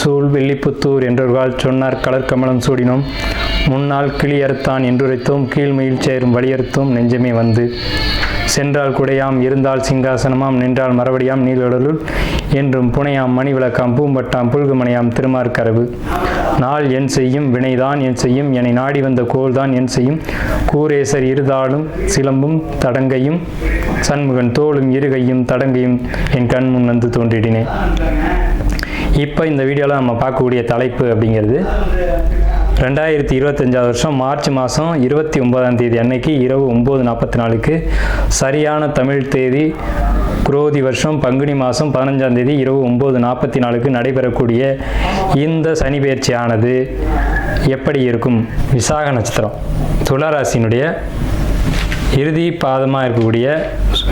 சூழ் வெள்ளிப்புத்தூர் என்றொருகால் சொன்னார் கலர்கமலம் சூடினோம் முன்னால் கிளியறுத்தான் என்றுரைத்தோம் கீழ்மையில் சேரும் வழியறுத்தோம் நெஞ்சமே வந்து சென்றால் குடையாம் இருந்தால் சிங்காசனமாம் நின்றால் மறுபடியாம் நீலொடலுள் என்றும் புனையாம் மணி விளக்காம் பூம்பட்டாம் புல்குமணியாம் திருமார்கரவு நாள் என் செய்யும் வினைதான் என் செய்யும் என்னை நாடி வந்த கோள்தான் என் செய்யும் கூரேசர் இருதாளும் சிலம்பும் தடங்கையும் சண்முகன் தோளும் இருகையும் தடங்கையும் என் கண் முன் வந்து தோன்றிடினேன். இப்போ இந்த வீடியோவில் நம்ம பார்க்கக்கூடிய தலைப்பு அப்படிங்கிறது 2025 வருஷம் மார்ச் மாதம் 29ஆம் தேதி அன்னைக்கு இரவு 9:44 சரியான தமிழ் தேதி குரோதி வருஷம் பங்குனி மாதம் 15ஆம் தேதி இரவு 9:44 நடைபெறக்கூடிய இந்த சனி பெயர்ச்சியானது எப்படி இருக்கும்? விசாக நட்சத்திரம் துளாராசினுடைய இறுதி பாதமாக இருக்கக்கூடிய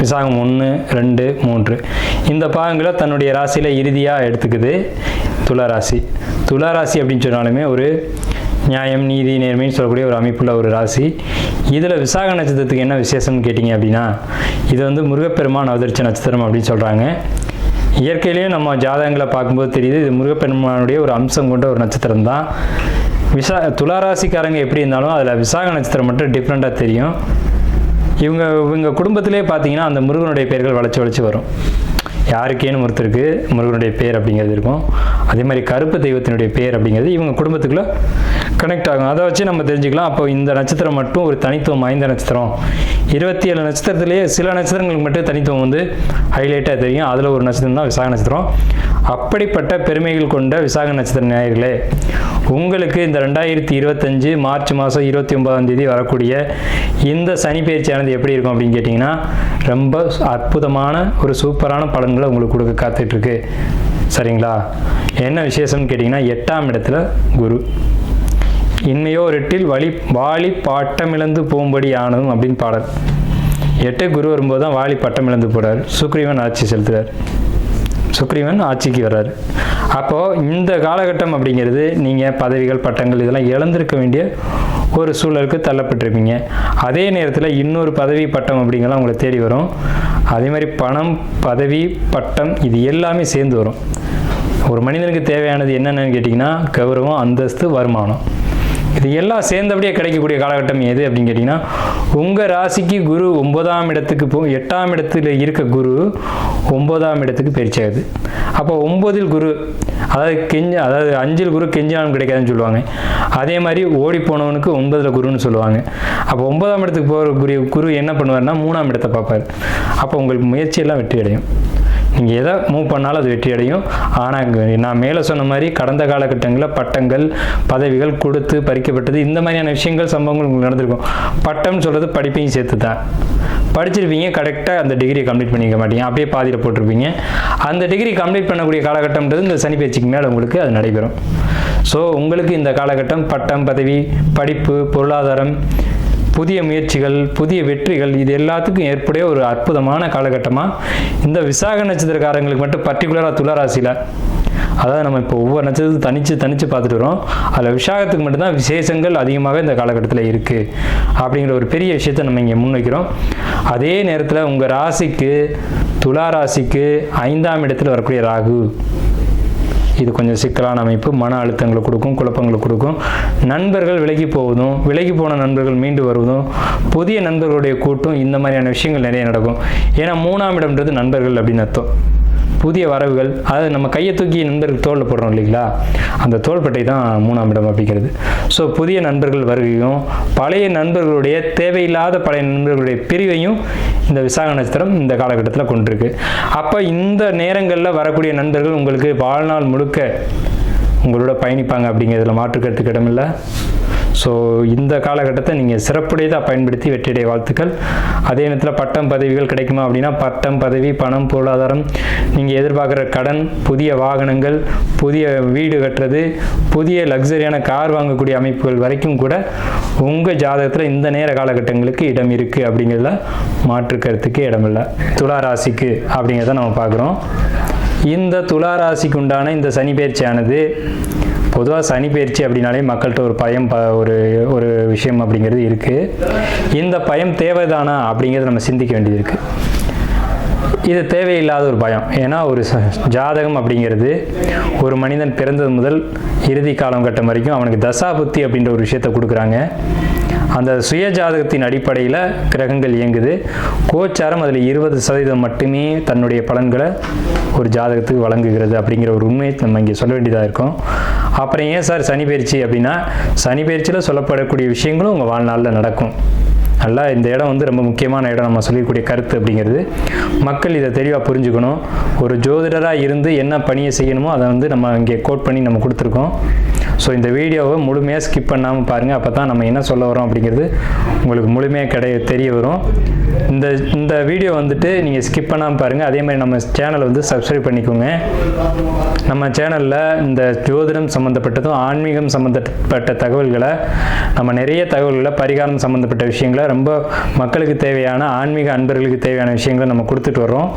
விசாகம் 1, 2, 3 இந்த பாகங்களை தன்னுடைய ராசியில் இறுதியாக எடுத்துக்குது துளாராசி. துளாராசி அப்படின்னு சொன்னாலுமே ஒரு நியாயம் நீதி நேர்மைன்னு சொல்லக்கூடிய ஒரு அமைப்புள்ள ஒரு ராசி. இதில் விசாக நட்சத்திரத்துக்கு என்ன விசேஷம்னு கேட்டிங்க அப்படின்னா, இது வந்து முருகப்பெருமான் அவதரித்த நட்சத்திரம் அப்படின்னு சொல்கிறாங்க. இயற்கையிலேயே நம்ம ஜாதகங்களை பார்க்கும்போது தெரியுது இது முருகப்பெருமானுடைய ஒரு அம்சம் கொண்ட ஒரு நட்சத்திரம் தான். துளாராசிக்காரங்க எப்படி இருந்தாலும் அதில் விசாக நட்சத்திரம் மட்டும் டிஃப்ரெண்ட்டாக தெரியும். இவங்க குடும்பத்திலே பார்த்தீங்கன்னா அந்த முருகனுடைய பெயர்கள் வளைச்சி வரும். யாருக்கேன்னு ஒருத்தருக்கு முருகனுடைய பேர் அப்படிங்கிறது இருக்கும். அதே மாதிரி கருப்பு தெய்வத்தினுடைய பேர் அப்படிங்கிறது இவங்க குடும்பத்துக்குள்ளே கனெக்ட் ஆகும். அதை வச்சு நம்ம தெரிஞ்சுக்கலாம். அப்போ இந்த நட்சத்திரம் மட்டும் ஒரு தனித்துவம் வாய்ந்த நட்சத்திரம். 27 நட்சத்திரத்திலேயே சில நட்சத்திரங்களுக்கு மட்டும் தனித்துவம் வந்து ஹைலைட்டாக தெரியும். அதில் ஒரு நட்சத்திரம் தான் விசாக நட்சத்திரம். அப்படிப்பட்ட பெருமைகள் கொண்ட விசாக நட்சத்திர நேயர்களே, உங்களுக்கு இந்த 2025 மார்ச் மாதம் 29ஆம் தேதி வரக்கூடிய இந்த சனி பெயர்ச்சியானது எப்படி இருக்கும் அப்படின்னு கேட்டிங்கன்னா, ரொம்ப அற்புதமான ஒரு சூப்பரான பலன்களை உங்களுக்கு கொடுக்க காத்துட்ருக்கு. சரிங்களா? என்ன விசேஷம்னு கேட்டிங்கன்னா, 8ஆம் இடத்துல குரு இன்மையோ ரெட்டில் வாலி பாட்டமிழந்து போகும்படி ஆனதும் அப்படின்னு பாடல். 8 குரு வரும்போது தான் வாலி பட்டம் இழந்து போறார். சுக்ரீவன் ஆட்சி செலுத்துறார். சுக்ரீவன் ஆட்சிக்கு வர்றாரு. அப்போது இந்த காலகட்டம் அப்படிங்கிறது நீங்கள் பதவிகள் பட்டங்கள் இதெல்லாம் இழந்திருக்க வேண்டிய ஒரு சூழலுக்கு தள்ளப்பட்டிருப்பீங்க. அதே நேரத்தில் இன்னொரு பதவி பட்டம் அப்படிங்கலாம் உங்களை தேடி வரும். அதே மாதிரி பணம் பதவி பட்டம் இது எல்லாமே சேர்ந்து வரும். ஒரு மனிதனுக்கு தேவையானது என்னென்னு கேட்டிங்கன்னா, கௌரவம் அந்தஸ்து வருமானம் இது எல்லாம் சேர்ந்தபடியே கிடைக்கக்கூடிய காலகட்டம் எது அப்படின்னு கேட்டிங்கன்னா, உங்கள் ராசிக்கு குரு 9ஆம் இடத்துக்கு 8ஆம் இடத்துல இருக்க குரு 9ஆம் இடத்துக்கு பயிற்சி ஆகுது. அப்போ 9இல் குரு அதாவது 5இல் குரு கெஞ்சினாலும் கிடைக்காதுன்னு சொல்லுவாங்க. அதே மாதிரி ஓடி போனவனுக்கு 9இல் குருன்னு சொல்லுவாங்க. அப்போ 9ஆம் இடத்துக்கு போகிற குரு என்ன பண்ணுவார்னா 3ஆம் இடத்தை பார்ப்பார். அப்போ உங்களுக்கு முயற்சியெல்லாம் வெற்றி அடையும். நீங்கள் எதை மூவ் பண்ணாலும் அது வெற்றி அடையும். ஆனால் நான் மேலே சொன்ன மாதிரி கடந்த காலகட்டங்களில் பட்டங்கள் பதவிகள் கொடுத்து பறிக்கப்பட்டது இந்த மாதிரியான விஷயங்கள் சம்பவங்கள் உங்களுக்கு நடந்திருக்கும். பட்டம்னு சொல்கிறது படிப்பையும் சேர்த்து தான். படிச்சிருப்பீங்க, கரெக்டாக அந்த டிகிரி கம்ப்ளீட் பண்ணிக்க மாட்டீங்க, அப்படியே பாதியில் போட்டிருப்பீங்க. அந்த டிகிரி கம்ப்ளீட் பண்ணக்கூடிய காலகட்டம்ன்றது இந்த சனி பெயர்ச்சிக்கு மேலே உங்களுக்கு அது நடைபெறும். ஸோ உங்களுக்கு இந்த காலகட்டம் பட்டம் பதவி படிப்பு பொருளாதாரம் புதிய முயற்சிகள் புதிய வெற்றிகள் இது எல்லாத்துக்கும் ஏற்படைய ஒரு அற்புதமான காலகட்டமாக இந்த விசாக நட்சத்திரக்காரங்களுக்கு மட்டும் பர்டிகுலராக துளாராசியில், அதாவது நம்ம இப்போ ஒவ்வொரு நட்சத்திரத்தை தனித்து பார்த்துட்டு வரோம். அதில் விசாகத்துக்கு மட்டும்தான் விசேஷங்கள் அதிகமாக இந்த காலகட்டத்தில் இருக்குது அப்படிங்கிற ஒரு பெரிய விஷயத்தை நம்ம இங்கே முன்வைக்கிறோம். அதே நேரத்தில் உங்கள் ராசிக்கு துளாராசிக்கு 5ஆம் இடத்துல வரக்கூடிய ராகு இது கொஞ்சம் சிக்கலான அமைப்பு. மன அழுத்தங்களை கொடுக்கும், குழப்பங்களை கொடுக்கும். நண்பர்கள் விலகி போவதும் விலகி போன நண்பர்கள் மீண்டு வருவதும் புதிய நண்பர்களுடைய கூட்டம் இந்த மாதிரியான விஷயங்கள் நிறைய நடக்கும். ஏன்னா 3ஆம் இடம்ன்றது நண்பர்கள் அப்படின்னு அர்த்தம். புதிய வரவுகள், அதாவது நம்ம கையை தூக்கி நண்பர்கள் தோளில் போடுறோம் இல்லைங்களா, அந்த தோள்பட்டை தான் 3ஆம் இடம் அப்படிங்கிறது. ஸோ புதிய நண்பர்கள் வருகையும் பழைய நண்பர்களுடைய தேவையில்லாத பழைய நண்பர்களுடைய பிரிவையும் இந்த விசாக நட்சத்திரம் இந்த காலகட்டத்தில் கொண்டிருக்கு. அப்போ இந்த நேரங்களில் வரக்கூடிய நண்பர்கள் உங்களுக்கு வாழ்நாள் முழுக்க உங்களோட பயணிப்பாங்க அப்படிங்கிறதுல மாற்றுக்கருத்துக்கு இடமில்லை. ஸோ இந்த காலகட்டத்தை நீங்கள் சிறப்புடையதாக பயன்படுத்தி வெற்றியடைய வாழ்த்துக்கள். அதே நேரத்தில் பட்டம் பதவிகள் கிடைக்குமா அப்படின்னா, பட்டம் பதவி பணம் பொருளாதாரம் நீங்கள் எதிர்பார்க்குற கடன் புதிய வாகனங்கள் புதிய வீடு கட்டுறது புதிய லக்ஸரியான கார் வாங்கக்கூடிய அமைப்புகள் வரைக்கும் கூட உங்கள் ஜாதகத்தில் இந்த நேர காலகட்டங்களுக்கு இடம் இருக்குது அப்படிங்கிறதுல மாற்றுக்கருத்துக்கு இடமில்லை. துளாராசிக்கு அப்படிங்கிறத நம்ம பார்க்குறோம். இந்த துளாராசிக்கு உண்டான இந்த சனி பெயர்ச்சியானது பொதுவாக சனி பெயர்ச்சி அப்படின்னாலே மக்கள்கிட்ட ஒரு பயம் ஒரு விஷயம் அப்படிங்கிறது இருக்குது. இந்த பயம் தேவைதானா அப்படிங்கிறத நம்ம சிந்திக்க வேண்டியது இருக்குது. இது தேவையில்லாத ஒரு பயம். ஏன்னா ஒரு ஜாதகம் அப்படிங்கிறது ஒரு மனிதன் பிறந்தது முதல் இறுதி காலம் கட்டம் வரைக்கும் அவனுக்கு தசா புத்தி அப்படின்ற ஒரு விஷயத்தை கொடுக்குறாங்க. அந்த சுய ஜாதகத்தின் அடிப்படையில் கிரகங்கள் இயங்குது. கோச்சாரம் அதில் 20% மட்டுமே தன்னுடைய பலன்களை ஒரு ஜாதகத்துக்கு வழங்குகிறது அப்படிங்கிற ஒரு உண்மையை நம்ம இங்கே சொல்ல வேண்டியதாக இருக்கும். அப்புறம் ஏன் சார் சனி பயிற்சி அப்படின்னா, சனி பயிற்சியில் சொல்லப்படக்கூடிய விஷயங்களும் உங்கள் வாழ்நாளில் நடக்கும். நல்லா இந்த இடம் வந்து ரொம்ப முக்கியமான இடம். நம்ம சொல்லக்கூடிய கருத்து அப்படிங்கிறது மக்கள் இதை தெளிவாக புரிஞ்சுக்கணும். ஒரு ஜோதிடராக இருந்து என்ன பணியை செய்யணுமோ அதை வந்து நம்ம இங்கே கோட் பண்ணி நம்ம கொடுத்துருக்கோம். ஸோ இந்த வீடியோவை முழுமையாக ஸ்கிப் பண்ணாமல் பாருங்கள். அப்போ தான் நம்ம என்ன சொல்ல வரோம் அப்படிங்கிறது உங்களுக்கு முழுமையாக தெரிய வரும். இந்த வீடியோ வந்துட்டு நீங்கள் ஸ்கிப் பண்ணாமல் பாருங்கள். அதே மாதிரி நம்ம சேனலை வந்து சப்ஸ்கிரைப் பண்ணிக்கோங்க. நம்ம சேனலில் இந்த ஜோதிடம் சம்மந்தப்பட்டதும் ஆன்மீகம் சம்மந்தப்பட்ட தகவல்களை, நம்ம நிறைய தகவல்களை, பரிகாரம் சம்மந்தப்பட்ட விஷயங்களை, ரொம்ப மக்களுக்கு தேவையான ஆன்மீக அன்பர்களுக்கு தேவையான விஷயங்களை நம்ம கொடுத்துட்டு வர்றோம்.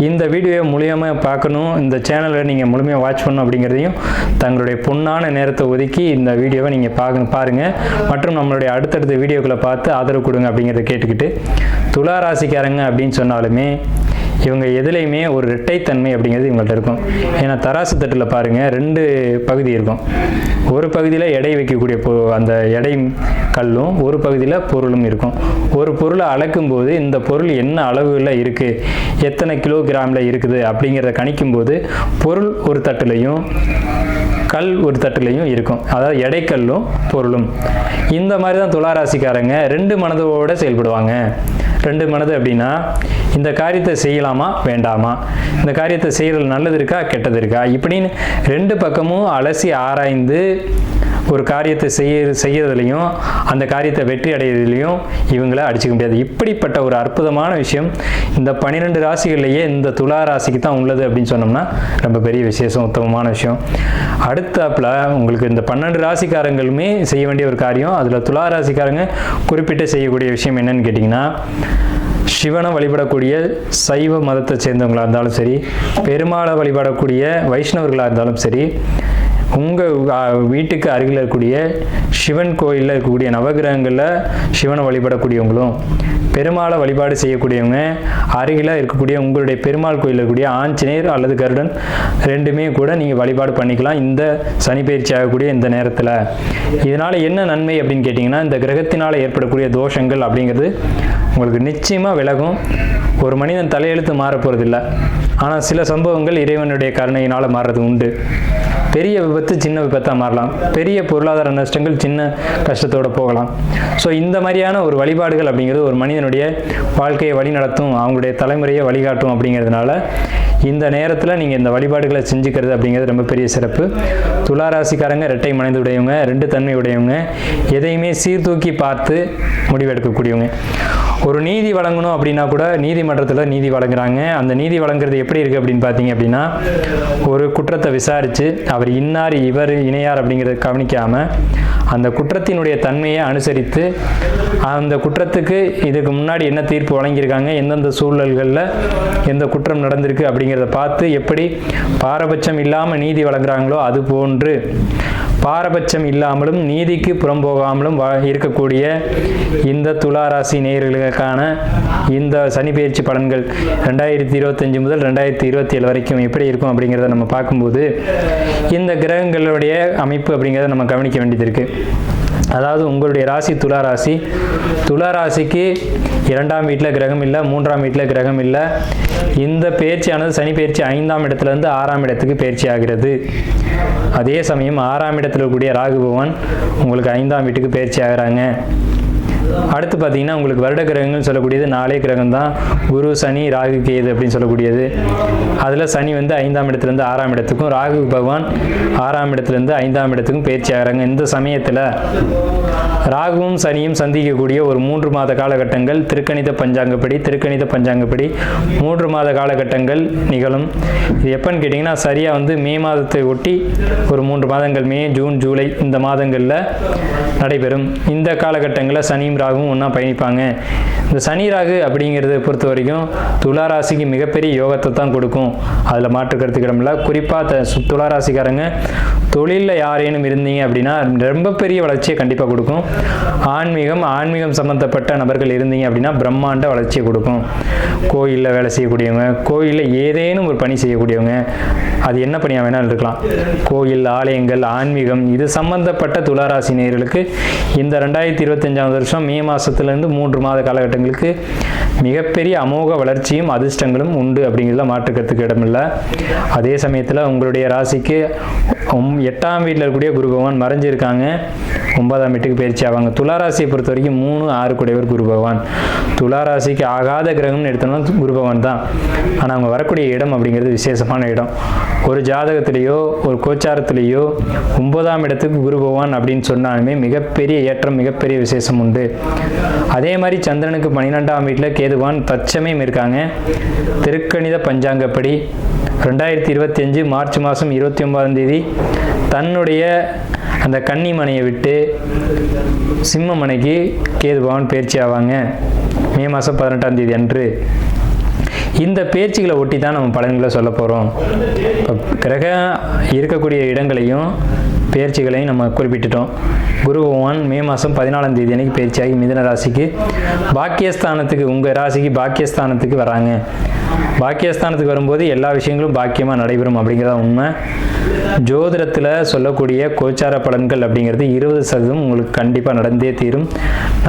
இந்த வீடியோவை முழுமையாக பார்க்கணும், இந்த சேனலை நீங்கள் முழுமையாக வாட்ச் பண்ணணும் அப்படிங்கிறதையும் தங்களுடைய பொன்னான நேரத்தை ஒதுக்கி இந்த வீடியோவை நீங்கள் பாருங்கள். மற்றும் நம்மளுடைய அடுத்தடுத்த வீடியோக்களை பார்த்து ஆதரவு கொடுங்க அப்படிங்கிறத கேட்டுக்கிட்டு, துலா ராசிக்காரங்க அப்படின்னு சொன்னாலுமே இவங்க எதுலேயுமே ஒரு இரட்டைத்தன்மை அப்படிங்கிறது இவங்கள்ட்ட இருக்கும். ஏன்னா தராசு தட்டில் பாருங்கள் 2 பகுதி இருக்கும். ஒரு பகுதியில் எடை வைக்கக்கூடிய அந்த எடை கல்லும், ஒரு பகுதியில் பொருளும் இருக்கும். ஒரு பொருளை அளக்கும் போது இந்த பொருள் என்ன அளவில் இருக்குது, எத்தனை கிலோகிராமில் இருக்குது அப்படிங்கிறத கணிக்கும்போது பொருள் ஒரு தட்டுலையும் கல் ஒரு தட்டுலையும் இருக்கும். அதாவது எடைக்கல்லும் பொருளும். இந்த மாதிரி தான் துளாராசிக்காரங்க 2 மனதோடு செயல்படுவாங்க. 2 மனது அப்படின்னா, இந்த காரியத்தை செய்யலாமா வேண்டாமா, இந்த காரியத்தை செய்கிறது நல்லது இருக்கா கெட்டது இருக்கா, இப்படின்னு 2 பக்கமும் அலசி ஆராய்ந்து ஒரு காரியத்தை செய்யறதுலையும் அந்த காரியத்தை வெற்றி அடைகிறதுலையும் இவங்களை அடிச்சுக்க முடியாது. இப்படிப்பட்ட ஒரு அற்புதமான விஷயம் இந்த 12 ராசிகள்லேயே இந்த துலா ராசிக்கு தான் உள்ளது அப்படின்னு சொன்னோம்னா ரொம்ப பெரிய விசேஷம், உத்தமமான விஷயம். அடுத்தாப்புல உங்களுக்கு இந்த 12 ராசிக்காரங்களுமே செய்ய வேண்டிய ஒரு காரியம். அதில் துலா ராசிக்காரங்க குறிப்பிட்டு செய்யக்கூடிய விஷயம் என்னன்னு கேட்டிங்கன்னா, சிவனை வழிபடக்கூடிய சைவ மதத்தை சேர்ந்தவங்களாக இருந்தாலும் சரி, பெருமாளை வழிபடக்கூடிய வைஷ்ணவர்களாக இருந்தாலும் சரி, உங்கள் வீட்டுக்கு அருகில் இருக்கக்கூடிய சிவன் கோயிலில் இருக்கக்கூடிய நவகிரகங்களில் சிவனை வழிபடக்கூடியவங்களும், பெருமாளை வழிபாடு செய்யக்கூடியவங்க அருகில் இருக்கக்கூடிய உங்களுடைய பெருமாள் கோயிலில் இருக்கக்கூடிய ஆஞ்சநேயர் அல்லது கருடன் 2மே கூட நீங்கள் வழிபாடு பண்ணிக்கலாம் இந்த சனி பயிற்சி ஆகக்கூடிய இந்த நேரத்தில். இதனால் என்ன நன்மை அப்படின்னு கேட்டிங்கன்னா, இந்த கிரகத்தினால் ஏற்படக்கூடிய தோஷங்கள் அப்படிங்கிறது உங்களுக்கு நிச்சயமாக விலகும். ஒரு மனிதன் தலையெழுத்து மாற போகிறதில்ல. ஆனால் சில சம்பவங்கள் இறைவனுடைய கருணையினால் மாறுறது உண்டு. பெரிய விபத்து சின்ன விபத்தாக மாறலாம். பெரிய பொருளாதார நஷ்டங்கள் சின்ன கஷ்டத்தோடு போகலாம். ஸோ இந்த மாதிரியான ஒரு வழிபாடுகள் அப்படிங்கிறது ஒரு மனிதனுடைய வாழ்க்கையை வழி நடத்தும், அவங்களுடைய தலைமுறையை வழிகாட்டும். அப்படிங்கிறதுனால இந்த நேரத்தில் நீங்கள் இந்த வழிபாடுகளை செஞ்சுக்கிறது அப்படிங்கிறது ரொம்ப பெரிய சிறப்பு. துளாராசிக்காரங்க 2 மனது உடையவங்க, 2 தன்மை உடையவங்க, எதையுமே சீர்தூக்கி பார்த்து முடிவெடுக்கக்கூடியவங்க. ஒரு நீதி வழங்கணும் அப்படின்னா கூட நீதிமன்றத்தில் நீதி வழங்குறாங்க. அந்த நீதி வழங்குறது எப்படி இருக்குது அப்படின்னு பார்த்தீங்க அப்படின்னா, ஒரு குற்றத்தை விசாரித்து அவர் இன்னார் இவர் இணையார் அப்படிங்கிறத கவனிக்காமல் அந்த குற்றத்தினுடைய தன்மையை அனுசரித்து அந்த குற்றத்துக்கு இதுக்கு முன்னாடி என்ன தீர்ப்பு வழங்கியிருக்காங்க, எந்தெந்த சூழல்களில் எந்த குற்றம் நடந்திருக்கு அப்படிங்கிறத பார்த்து எப்படி பாரபட்சம் இல்லாமல் நீதி வழங்குறாங்களோ அது போன்று பாரபட்சம் இல்லாமலும் நீதிக்கு புறம்போகாமலும் இருக்கக்கூடிய இந்த துளாராசி நேயர்களுக்கான இந்த சனி பயிற்சி பலன்கள் 2025 முதல் 2027 வரைக்கும் எப்படி இருக்கும் அப்படிங்கிறத நம்ம பார்க்கும்போது, இந்த கிரகங்களுடைய அமைப்பு அப்படிங்கிறத நம்ம கவனிக்க வேண்டியது இருக்குது. அதாவது உங்களுடைய ராசி துளாராசி, துளாராசிக்கு 2ஆம் வீட்டில் கிரகம் இல்லை, 3ஆம் வீட்டில் கிரகம் இல்லை. இந்த பயிற்சியானது சனி பயிற்சி 5ஆம் இடத்துலேருந்து 6ஆம் இடத்துக்கு பயிற்சி ஆகிறது. அதே சமயம் 6ஆம் இடத்துல இருக்கக்கூடிய ராகு பகவான் உங்களுக்கு 5ஆம் வீட்டுக்கு பயிற்சி ஆகிறாங்க. அடுத்து பார்த்தீங்கன்னா உங்களுக்கு வருட கிரகங்கள் சொல்லக்கூடியது 4 கிரகம் தான், குரு சனி ராகு கேது அப்படின்னு சொல்லக்கூடியது. அதில் சனி வந்து 5ஆம் இடத்துலேருந்து 6ஆம் இடத்துக்கும், ராகு பகவான் 6ஆம் இடத்துலேருந்து 5ஆம் இடத்துக்கும் பயிற்சி ஆகிறாங்க. இந்த சமயத்தில் ராகுவும் சனியும் சந்திக்கக்கூடிய ஒரு 3 மாத காலகட்டங்கள் திருக்கணித பஞ்சாங்கப்படி 3 மாத காலகட்டங்கள் நிகழும். இது எப்போன்னு கேட்டிங்கன்னா, சரியாக வந்து மே மாதத்தை ஒட்டி ஒரு 3 மாதங்கள், மே ஜூன் ஜூலை இந்த மாதங்களில் நடைபெறும். இந்த காலகட்டங்களில் சனியும் சனியும் ராகுவும் ஒன்றா பயணிப்பாங்க. இந்த சனி ராகு அப்படிங்கிறத பொறுத்த வரைக்கும் துளாராசிக்கு மிகப்பெரிய யோகத்தை தான் கொடுக்கும், அதில் மாற்றுக்கிறதுக்கு இடமில்ல. குறிப்பாக துளாராசிக்காரங்க தொழிலில் யாரேனும் இருந்தீங்க அப்படின்னா ரொம்ப பெரிய வளர்ச்சியை கண்டிப்பாக கொடுக்கும். ஆன்மீகம் சம்மந்தப்பட்ட நபர்கள் இருந்தீங்க அப்படின்னா பிரம்மாண்ட வளர்ச்சியை கொடுக்கும். கோயிலில் வேலை செய்யக்கூடியவங்க, கோயிலில் ஏதேனும் ஒரு பணி செய்யக்கூடியவங்க, அது என்ன பணியாக வேணாலும் இருக்கலாம், கோயில், ஆலயங்கள், ஆன்மீகம், இது சம்பந்தப்பட்ட துளாராசி நேயர்களுக்கு இந்த 2025 வருஷம் மே மாதத்துலேருந்து 3 மாத காலகட்டங்களுக்கு மிகப்பெரிய அமோக வளர்ச்சியும் அதிர்ஷ்டங்களும் உண்டு அப்படிங்கிறத மாற்றுக்கிறதுக்கு இடமில்லை. அதே சமயத்தில் உங்களுடைய ராசிக்கு 8ஆம் வீட்டில் இருக்கக்கூடிய குரு பகவான் மறைஞ்சிருக்காங்க, 9ஆம் வீட்டுக்கு பயிற்சி ஆவாங்க. துளாராசியை பொறுத்த வரைக்கும் 3, 6 கூடியவர் குரு பகவான். துளாராசிக்கு ஆகாத கிரகம்னு எடுத்தோம்னா குரு பகவான் தான். ஆனால் அவங்க வரக்கூடிய இடம் அப்படிங்கிறது விசேஷமான இடம். ஒரு ஜாதகத்திலேயோ ஒரு கோச்சாரத்திலேயோ 9ஆம் இடத்துக்கு குரு பகவான் அப்படின்னு சொன்னாலுமே மிகப்பெரிய ஏற்றம், மிகப்பெரிய விசேஷம் உண்டு. அதே மாதிரி சந்திரனுக்கு 12ஆம் வீட்டில் கேதுவான் தற்சமயம் இருக்காங்க. திருக்கணித பஞ்சாங்கப்படி 2025 மார்ச் மாதம் 29ஆம் தேதி தன்னுடைய அந்த கன்னி மனையை விட்டு சிம்ம மனைக்கு கேது பகவான் பயிற்சி ஆவாங்க மே மாதம் 18ஆம் தேதி அன்று. இந்த பேச்சுகளை ஒட்டி தான் நம்ம பலன்களை சொல்ல போகிறோம். இப்போ கிரகம் இருக்கக்கூடிய இடங்களையும் பயிற்சிகளையும் நம்ம குறிப்பிட்டுட்டோம். குரு பகவான் மே மாதம் 14ஆம் தேதி அன்னைக்கு பயிற்சியாகி மிதுன ராசிக்கு பாக்கியஸ்தானத்துக்கு, உங்கள் ராசிக்கு பாக்கியஸ்தானத்துக்கு வராங்க. பாக்கியஸ்தானத்துக்கு வரும்போது எல்லா விஷயங்களும் பாக்கியமாக நடைபெறும் அப்படிங்கிறத உண்மை. ஜோதிடத்தில் சொல்லக்கூடிய கோச்சார பலன்கள் அப்படிங்கிறது 20% உங்களுக்கு கண்டிப்பாக நடந்தே தீரும்,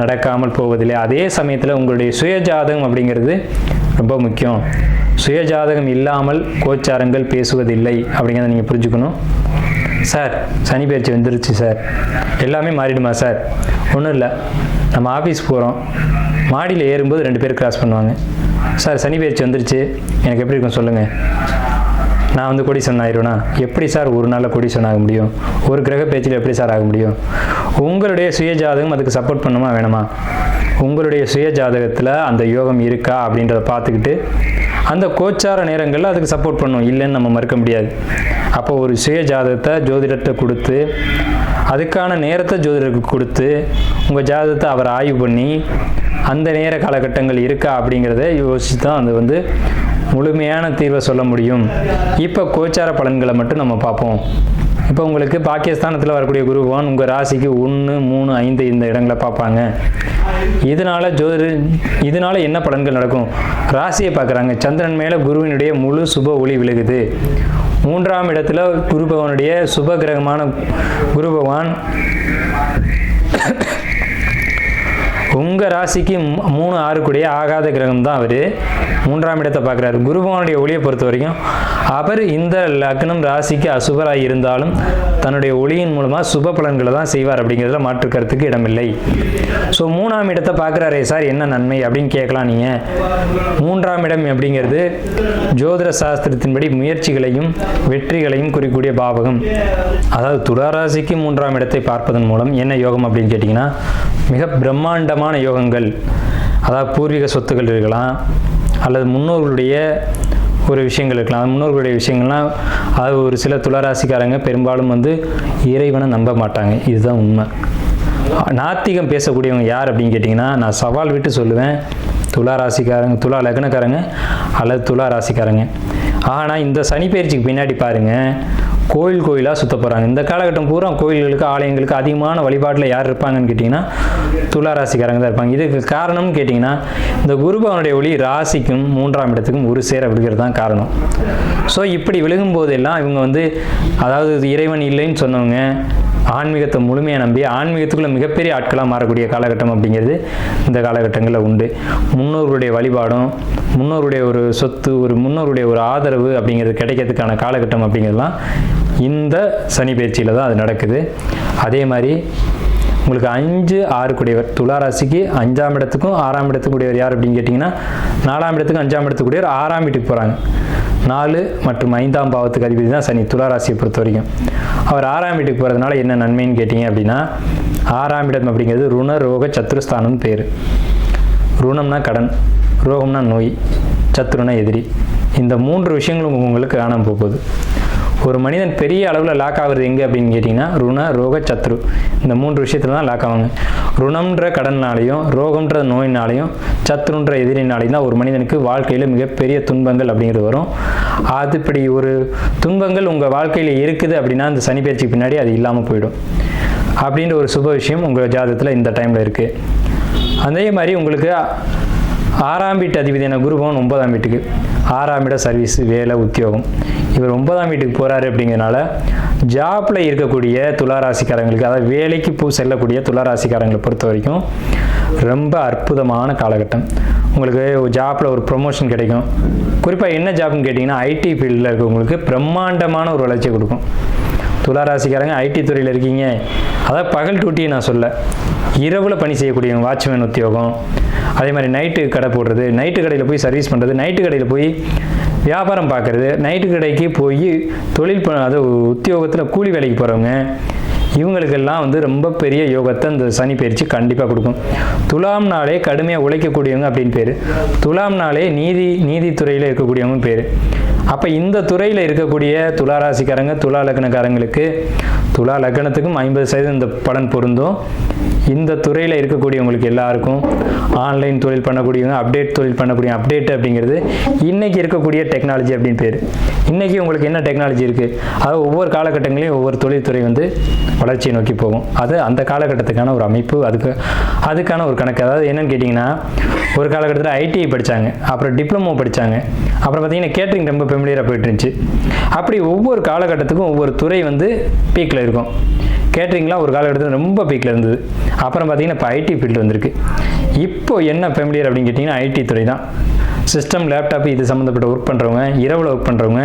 நடக்காமல் போவதில்லை. அதே சமயத்தில் உங்களுடைய சுயஜாதகம் அப்படிங்கிறது ரொம்ப முக்கியம். சுயஜாதகம் இல்லாமல் கோச்சாரங்கள் பேசுவதில்லை அப்படிங்கிறத நீங்கள் புரிஞ்சுக்கணும். சார் சனி பயிற்சி வந்துருச்சு சார், எல்லாமே மாறிடுமா சார்? ஒன்றும் இல்லை, நம்ம ஆஃபீஸ் போகிறோம், மாடியில் ஏறும்போது 2 பேர் கிராஸ் பண்ணுவாங்க. சார் சனி பயிற்சி வந்துருச்சு, எனக்கு எப்படி இருக்கும் சொல்லுங்கள், நான் வந்து கோடீஸ்வரன் ஆயிடுவேனா? எப்படி சார் ஒரு நாளில் கோடீஸ்வரன் ஆக முடியும்? ஒரு கிரக பேச்சில் எப்படி சார் ஆக முடியும்? உங்களுடைய சுய ஜாதகம் அதுக்கு சப்போர்ட் பண்ணுமா வேணுமா? உங்களுடைய சுய ஜாதகத்தில் அந்த யோகம் இருக்கா அப்படின்றத பார்த்துக்கிட்டு அந்த கோச்சார நேரங்களில் அதுக்கு சப்போர்ட் பண்ணும், இல்லைன்னு நம்ம மறுக்க முடியாது. அப்போ ஒரு சுய ஜாதகத்தை ஜோதிடத்தை கொடுத்து, அதுக்கான நேரத்தை ஜோதிடருக்கு கொடுத்து, உங்கள் ஜாதகத்தை அவர் ஆய்வு பண்ணி அந்த நேர காலகட்டங்கள் இருக்கா அப்படிங்கிறத யோசித்து தான் அது வந்து முழுமையான தீர்வை சொல்ல முடியும். இப்போ கோச்சார பலன்களை மட்டும் நம்ம பார்ப்போம். இப்போ உங்களுக்கு பாக்கியஸ்தானத்தில் வரக்கூடிய குரு பகவான் உங்கள் ராசிக்கு 1, 3, 5 இந்த இடங்களை பார்ப்பாங்க. இதனால என்ன பலன்கள் நடக்கும்? ராசியை பார்க்குறாங்க, சந்திரன் மேலே குருவினுடைய முழு சுப ஒளி விழுகுது. 3ஆம் இடத்துல குரு பகவானுடைய சுப கிரகமான குரு பகவான் உங்கள் ராசிக்கு 3, 6 கூடிய ஆகாத கிரகம் தான் அவர் 3ஆம் இடத்தை பார்க்குறாரு. குரு பகவானுடைய ஒளியை பொறுத்த வரைக்கும் அவர் இந்த லக்னம் ராசிக்கு அசுபராக இருந்தாலும் தன்னுடைய ஒளியின் மூலமாக சுப பலன்களை தான் செய்வார் அப்படிங்கிறதுல மாற்றுக்கிறதுக்கு இடமில்லை. ஸோ 3ஆம் இடத்தை பார்க்குறாரே சார் என்ன நன்மை அப்படின்னு கேட்கலாம் நீங்கள். 3ஆம் இடம் அப்படிங்கிறது ஜோதிட சாஸ்திரத்தின்படி முயற்சிகளையும் வெற்றிகளையும் குறிக்கூடிய பாவகம். அதாவது துளாராசிக்கு 3ஆம் இடத்தை பார்ப்பதன் மூலம் என்ன யோகம் அப்படின்னு கேட்டிங்கன்னா, மிக பிரம்மாண்டமான யோகங்கள். அதாவது பூர்வீக சொத்துக்கள் இருக்கலாம், அல்லது முன்னோர்களுடைய ஒரு விஷயங்கள் இருக்கலாம். முன்னோர்களுடைய விஷயங்கள்லாம் அது ஒரு சில துளாராசிக்காரங்க பெரும்பாலும் வந்து இறைவனை நம்ப மாட்டாங்க, இதுதான் உண்மை. நாத்திகம் பேசக்கூடியவங்க யார் அப்படின்னு கேட்டிங்கன்னா, நான் சவால் விட்டு சொல்லுவேன், துளாராசிக்காரங்க, துலா லக்னக்காரங்க அல்லது துளாராசிக்காரங்க. ஆனால் இந்த சனி பயிற்சிக்கு பின்னாடி பாருங்கள், கோயிலாக சுத்த போகிறாங்க. இந்த காலகட்டம் பூரா கோயில்களுக்கு, ஆலயங்களுக்கு அதிகமான வழிபாட்டில் யார் இருப்பாங்கன்னு கேட்டிங்கன்னா துளாராசிக்காரங்க தான் இருப்பாங்க. இதுக்கு காரணம்னு கேட்டிங்கன்னா, இந்த குரு பகவானுடைய ஒளி ராசிக்கும் 3ஆம் இடத்துக்கும் ஒரு சேர விழுகிறது தான் காரணம். ஸோ இப்படி விழுகும் போதெல்லாம் இவங்க வந்து, அதாவது இறைவன் இல்லைன்னு சொன்னவங்க ஆன்மீகத்தை முழுமையாக நம்பி ஆன்மீகத்துக்குள்ள மிகப்பெரிய ஆட்களாக மாறக்கூடிய காலகட்டம் அப்படிங்கிறது இந்த காலகட்டங்களில் உண்டு. முன்னோர்களுடைய வழிபாடும், முன்னோருடைய ஒரு சொத்து, ஒரு முன்னோருடைய ஒரு ஆதரவு அப்படிங்கிறது கிடைக்கிறதுக்கான காலகட்டம் அப்படிங்கிறதுலாம் இந்த சனி பயிற்சியில் தான் அது நடக்குது. அதே மாதிரி உங்களுக்கு 5, 6 கூடியவர் துளாராசிக்கு 5ஆம் இடத்துக்கும் 6ஆம் இடத்துக்கு கூடியவர் யார் அப்படின்னு கேட்டிங்கன்னா, 4ஆம் இடத்துக்கும் 5ஆம் இடத்துக்கு கூடியவர் 6ஆம் வீட்டுக்கு போகிறாங்க. 4 மற்றும் 5ஆம் பாவத்துக்கு அதிபதி தான் சனி துளாராசியை பொறுத்த வரைக்கும். அவர் 6ஆம் வீட்டுக்கு போகிறதுனால என்ன நன்மைன்னு கேட்டிங்க அப்படின்னா, 6ஆம் இடம் அப்படிங்கிறது ருண ரோக சத்ருஸ்தானம் பேர். ருணம்னா கடன், ரோகம்னா நோய், சத்ருனா எதிரி. இந்த 3 விஷயங்களும் உங்களுக்கு காணாமல் போகுது. ஒரு மனிதன் பெரிய அளவில் லாக் ஆகுறது எங்கே அப்படின்னு கேட்டிங்கன்னா ருண ரோக சத்ரு இந்த 3 விஷயத்தில் தான் லாக் ஆவாங்க. ருணம்ன்ற கடனாலையும், ரோகம்ன்ற நோயினாலையும், சத்ருன்ற எதிரினாலையும் தான் ஒரு மனிதனுக்கு வாழ்க்கையில் மிகப்பெரிய துன்பங்கள் அப்படிங்கிறது வரும். அதுபடி ஒரு துன்பங்கள் உங்கள் வாழ்க்கையில் இருக்குது அப்படின்னா அந்த சனி பயிற்சிக்கு பின்னாடி அது இல்லாமல் போயிடும் அப்படின்ற ஒரு சுப விஷயம் உங்கள் ஜாதகத்தில் இந்த டைமில் இருக்குது. அதே மாதிரி உங்களுக்கு 6ஆம் வீட்டு அதிபதியான குருபவன் 9ஆம் வீட்டுக்கு, 6ஆம் இட சர்வீஸ், வேலை, உத்தியோகம், இவர் 9ஆம் வீட்டுக்கு போகிறாரு அப்படிங்கிறனால ஜாப்பில் இருக்கக்கூடிய துளாராசிக்காரங்களுக்கு, அதாவது வேலைக்கு செல்லக்கூடிய துளாராசிக்காரங்களை பொறுத்த வரைக்கும் ரொம்ப அற்புதமான காலகட்டம். உங்களுக்கு ஜாப்பில் ஒரு ப்ரொமோஷன் கிடைக்கும். குறிப்பாக என்ன ஜாப்னு கேட்டிங்கன்னா ஐடி ஃபீல்டில் இருக்கவங்களுக்கு பிரம்மாண்டமான ஒரு வளர்ச்சியை கொடுக்கும். துளாராசிக்காரங்க ஐடி துறையில் இருக்கீங்க, அதாவது பகல் டூட்டியை நான் சொல்ல, இரவில் பணி செய்யக்கூடியவங்க, வாட்ச்மேன் உத்தியோகம், அதே மாதிரி நைட்டு கடை போடுறது, நைட்டு கடையில் போய் சர்வீஸ் பண்ணுறது, நைட்டு கடையில் போய் வியாபாரம் பார்க்குறது, நைட்டு கடைக்கு போய் தொழில் அது உத்தியோகத்தில் கூலி வேலைக்கு போகிறவங்க, இவங்களுக்கெல்லாம் ரொம்ப பெரிய யோகத்தை இந்த சனி பயிற்சி கண்டிப்பாக கொடுக்கும். துலாம்னாலே கடுமையாக உழைக்கக்கூடியவங்க அப்படின்னு பேர். துலாம்னாலே நீதித்துறையில் இருக்கக்கூடியவங்க பேர். அப்போ இந்த துறையில் இருக்கக்கூடிய துளாராசிக்காரங்க, துலா லக்னக்காரங்களுக்கு, துலா லக்னத்துக்கும் 50% இந்த பலன் பொருந்தும். இந்த துறையில் இருக்கக்கூடியவங்களுக்கு எல்லாருக்கும் ஆன்லைன் தொழில் பண்ணக்கூடியவங்க, அப்டேட் தொழில் பண்ணக்கூடிய, அப்டேட் அப்படிங்கிறது இன்றைக்கி இருக்கக்கூடிய டெக்னாலஜி அப்படின்னு பேர். இன்றைக்கி உங்களுக்கு என்ன டெக்னாலஜி இருக்குது, அதாவது ஒவ்வொரு காலகட்டங்களையும் ஒவ்வொரு தொழில்துறை வளர்ச்சியை நோக்கி போகும். அது அந்த காலகட்டத்துக்கான ஒரு அமைப்பு, அதுக்கான ஒரு கணக்கு. அதாவது என்னன்னு கேட்டிங்கன்னா, ஒரு காலகட்டத்தில் ஐடிஐ படித்தாங்க, அப்புறம் டிப்ளமோ படித்தாங்க, அப்புறம் பார்த்தீங்கன்னா கேட்ரிங் ரொம்ப ஃபெமிலியராக போயிட்டு இருந்துச்சு. அப்படி ஒவ்வொரு காலகட்டத்துக்கும் ஒவ்வொரு துறை பீக்கில் இருக்கும். கேட்ரிங்லாம் ஒரு காலகட்டத்தில் ரொம்ப பீக்கில் இருந்தது. அப்புறம் பார்த்தீங்கன்னா இப்போ ஐடி ஃபீல்டு வந்திருக்கு. இப்போ என்ன ஃபெமிலியர் அப்படின்னு கேட்டிங்கன்னா ஐடி துறை தான். சிஸ்டம், லேப்டாப் இது சம்மந்தப்பட்ட ஒர்க் பண்ணுறவங்க, இரவில் ஒர்க் பண்ணுறவங்க,